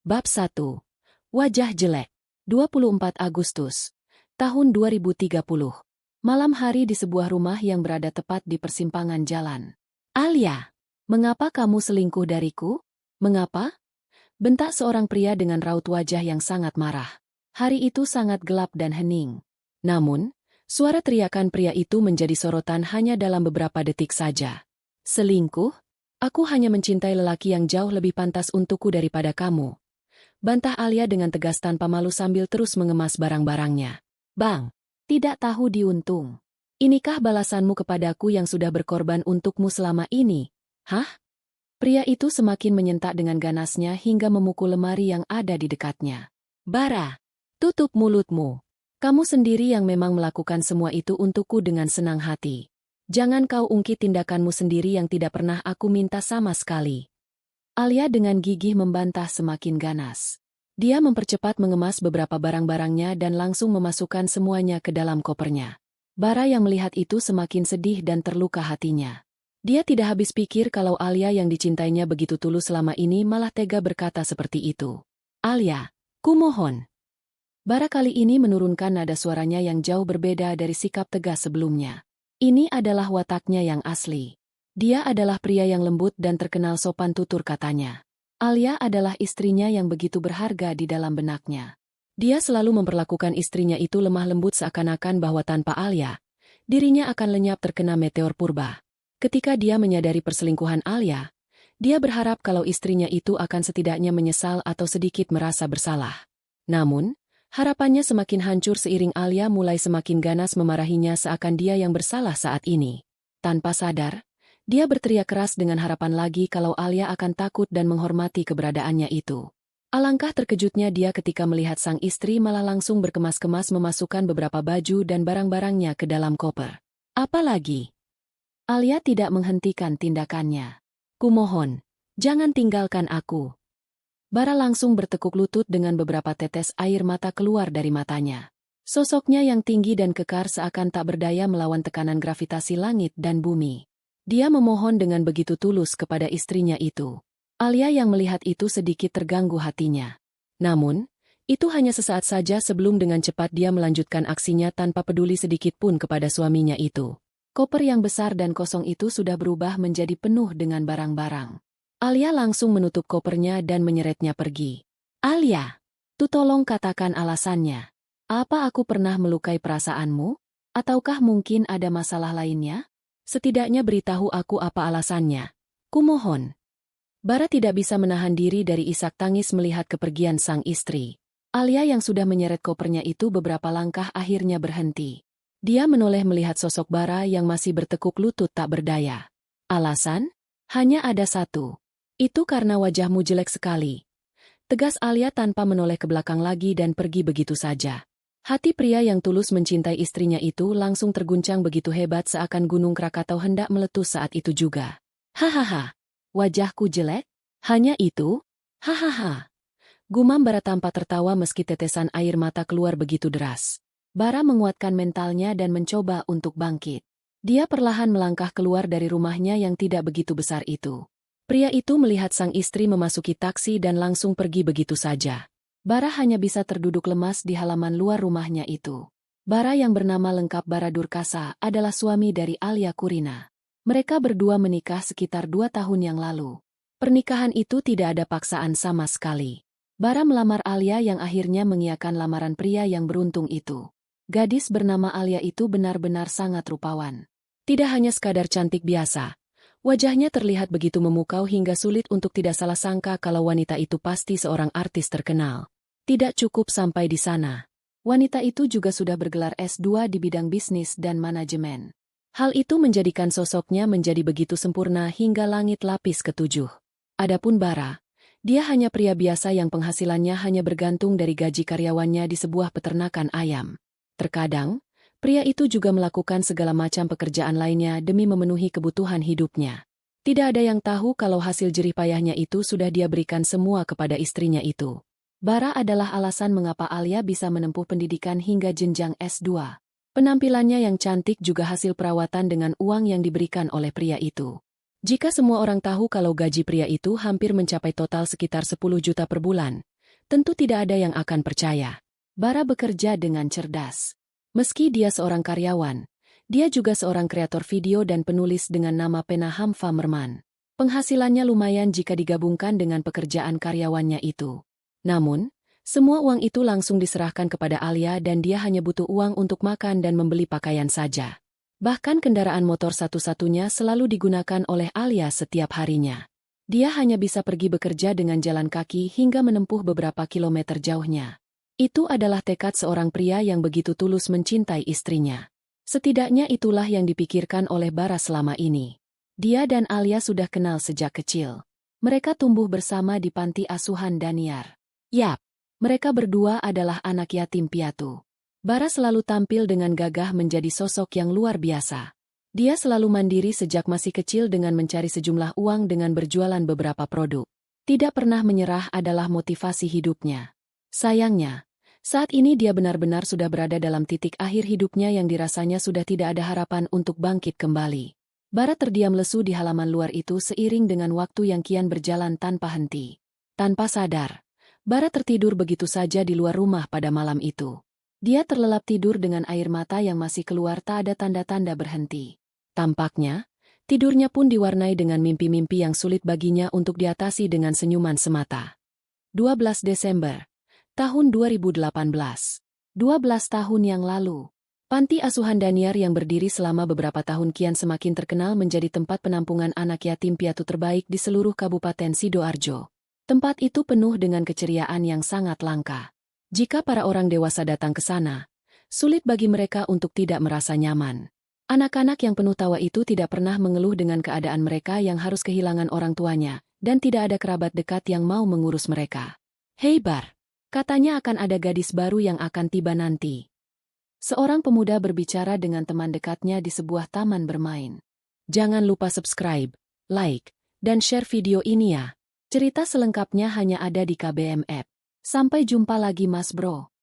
Bab 1. Wajah jelek. 24 Agustus. Tahun 2030. Malam hari di sebuah rumah yang berada tepat di persimpangan jalan. Alia, mengapa kamu selingkuh dariku? Mengapa? Bentak seorang pria dengan raut wajah yang sangat marah. Hari itu sangat gelap dan hening. Namun, suara teriakan pria itu menjadi sorotan hanya dalam beberapa detik saja. Selingkuh? Aku hanya mencintai lelaki yang jauh lebih pantas untukku daripada kamu. Bantah Alia dengan tegas tanpa malu sambil terus mengemas barang-barangnya. Bang, tidak tahu diuntung. Inikah balasanmu kepadaku yang sudah berkorban untukmu selama ini? Hah? Pria itu semakin menyentak dengan ganasnya hingga memukul lemari yang ada di dekatnya. Bara, tutup mulutmu. Kamu sendiri yang memang melakukan semua itu untukku dengan senang hati. Jangan kau ungkit tindakanmu sendiri yang tidak pernah aku minta sama sekali. Alia dengan gigih membantah semakin ganas. Dia mempercepat mengemas beberapa barang-barangnya dan langsung memasukkan semuanya ke dalam kopernya. Bara yang melihat itu semakin sedih dan terluka hatinya. Dia tidak habis pikir kalau Alia yang dicintainya begitu tulus selama ini malah tega berkata seperti itu. Alia, kumohon. Bara kali ini menurunkan nada suaranya yang jauh berbeda dari sikap tegas sebelumnya. Ini adalah wataknya yang asli. Dia adalah pria yang lembut dan terkenal sopan tutur katanya. Alia adalah istrinya yang begitu berharga di dalam benaknya. Dia selalu memperlakukan istrinya itu lemah lembut seakan-akan bahwa tanpa Alia, dirinya akan lenyap terkena meteor purba. Ketika dia menyadari perselingkuhan Alia, dia berharap kalau istrinya itu akan setidaknya menyesal atau sedikit merasa bersalah. Namun, harapannya semakin hancur seiring Alia mulai semakin ganas memarahinya seakan dia yang bersalah saat ini. Tanpa sadar, dia berteriak keras dengan harapan lagi kalau Alia akan takut dan menghormati keberadaannya itu. Alangkah terkejutnya dia ketika melihat sang istri malah langsung berkemas-kemas memasukkan beberapa baju dan barang-barangnya ke dalam koper. Apalagi? Alia tidak menghentikan tindakannya. Kumohon, jangan tinggalkan aku. Bara langsung bertekuk lutut dengan beberapa tetes air mata keluar dari matanya. Sosoknya yang tinggi dan kekar seakan tak berdaya melawan tekanan gravitasi langit dan bumi. Dia memohon dengan begitu tulus kepada istrinya itu. Alia yang melihat itu sedikit terganggu hatinya. Namun, itu hanya sesaat saja sebelum dengan cepat dia melanjutkan aksinya tanpa peduli sedikit pun kepada suaminya itu. Koper yang besar dan kosong itu sudah berubah menjadi penuh dengan barang-barang. Alia langsung menutup kopernya dan menyeretnya pergi. Alia, tolong katakan alasannya. Apa aku pernah melukai perasaanmu? Ataukah mungkin ada masalah lainnya? Setidaknya beritahu aku apa alasannya. Kumohon. Bara tidak bisa menahan diri dari isak tangis melihat kepergian sang istri. Alia yang sudah menyeret kopernya itu beberapa langkah akhirnya berhenti. Dia menoleh melihat sosok Bara yang masih bertekuk lutut tak berdaya. Alasan? Hanya ada satu. Itu karena wajahmu jelek sekali. Tegas Alia tanpa menoleh ke belakang lagi dan pergi begitu saja. Hati pria yang tulus mencintai istrinya itu langsung terguncang begitu hebat seakan gunung Krakatau hendak meletus saat itu juga. Hahaha, wajahku jelek? Hanya itu? Hahaha. Gumam Bara tanpa tertawa meski tetesan air mata keluar begitu deras. Bara menguatkan mentalnya dan mencoba untuk bangkit. Dia perlahan melangkah keluar dari rumahnya yang tidak begitu besar itu. Pria itu melihat sang istri memasuki taksi dan langsung pergi begitu saja. Bara hanya bisa terduduk lemas di halaman luar rumahnya itu. Bara yang bernama lengkap Bara Durkasa adalah suami dari Alia Kurina. Mereka berdua menikah sekitar 2 tahun yang lalu. Pernikahan itu tidak ada paksaan sama sekali. Bara melamar Alia yang akhirnya mengiyakan lamaran pria yang beruntung itu. Gadis bernama Alia itu benar-benar sangat rupawan. Tidak hanya sekadar cantik biasa. Wajahnya terlihat begitu memukau hingga sulit untuk tidak salah sangka kalau wanita itu pasti seorang artis terkenal. Tidak cukup sampai di sana. Wanita itu juga sudah bergelar S2 di bidang bisnis dan manajemen. Hal itu menjadikan sosoknya menjadi begitu sempurna hingga langit lapis ketujuh. Adapun Bara, dia hanya pria biasa yang penghasilannya hanya bergantung dari gaji karyawannya di sebuah peternakan ayam. Terkadang, pria itu juga melakukan segala macam pekerjaan lainnya demi memenuhi kebutuhan hidupnya. Tidak ada yang tahu kalau hasil jerih payahnya itu sudah dia berikan semua kepada istrinya itu. Bara adalah alasan mengapa Alia bisa menempuh pendidikan hingga jenjang S2. Penampilannya yang cantik juga hasil perawatan dengan uang yang diberikan oleh pria itu. Jika semua orang tahu kalau gaji pria itu hampir mencapai total sekitar 10 juta per bulan, Tentu tidak ada yang akan percaya. Bara bekerja dengan cerdas. Meski dia seorang karyawan, dia juga seorang kreator video dan penulis dengan nama Penaham Famerman. Penghasilannya lumayan jika digabungkan dengan pekerjaan karyawannya itu. Namun, semua uang itu langsung diserahkan kepada Alia dan dia hanya butuh uang untuk makan dan membeli pakaian saja. Bahkan kendaraan motor satu-satunya selalu digunakan oleh Alia setiap harinya. Dia hanya bisa pergi bekerja dengan jalan kaki hingga menempuh beberapa kilometer jauhnya. Itu adalah tekad seorang pria yang begitu tulus mencintai istrinya. Setidaknya itulah yang dipikirkan oleh Bara selama ini. Dia dan Alia sudah kenal sejak kecil. Mereka tumbuh bersama di panti asuhan Daniar. Yap, mereka berdua adalah anak yatim piatu. Bara selalu tampil dengan gagah menjadi sosok yang luar biasa. Dia selalu mandiri sejak masih kecil dengan mencari sejumlah uang dengan berjualan beberapa produk. Tidak pernah menyerah adalah motivasi hidupnya. Sayangnya, saat ini dia benar-benar sudah berada dalam titik akhir hidupnya yang dirasanya sudah tidak ada harapan untuk bangkit kembali. Bara terdiam lesu di halaman luar itu seiring dengan waktu yang kian berjalan tanpa henti. Tanpa sadar, Bara tertidur begitu saja di luar rumah pada malam itu. Dia terlelap tidur dengan air mata yang masih keluar tak ada tanda-tanda berhenti. Tampaknya, tidurnya pun diwarnai dengan mimpi-mimpi yang sulit baginya untuk diatasi dengan senyuman semata. 12 Desember, tahun 2018. 12 tahun yang lalu. Panti asuhan Daniar yang berdiri selama beberapa tahun kian semakin terkenal menjadi tempat penampungan anak yatim piatu terbaik di seluruh Kabupaten Sidoarjo. Tempat itu penuh dengan keceriaan yang sangat langka. Jika para orang dewasa datang ke sana, sulit bagi mereka untuk tidak merasa nyaman. Anak-anak yang penuh tawa itu tidak pernah mengeluh dengan keadaan mereka yang harus kehilangan orang tuanya, dan tidak ada kerabat dekat yang mau mengurus mereka. "Hei Bar, katanya akan ada gadis baru yang akan tiba nanti." Seorang pemuda berbicara dengan teman dekatnya di sebuah taman bermain. "Jangan lupa subscribe, like, dan share video ini ya. Cerita selengkapnya hanya ada di KBM App. Sampai jumpa lagi Mas Bro."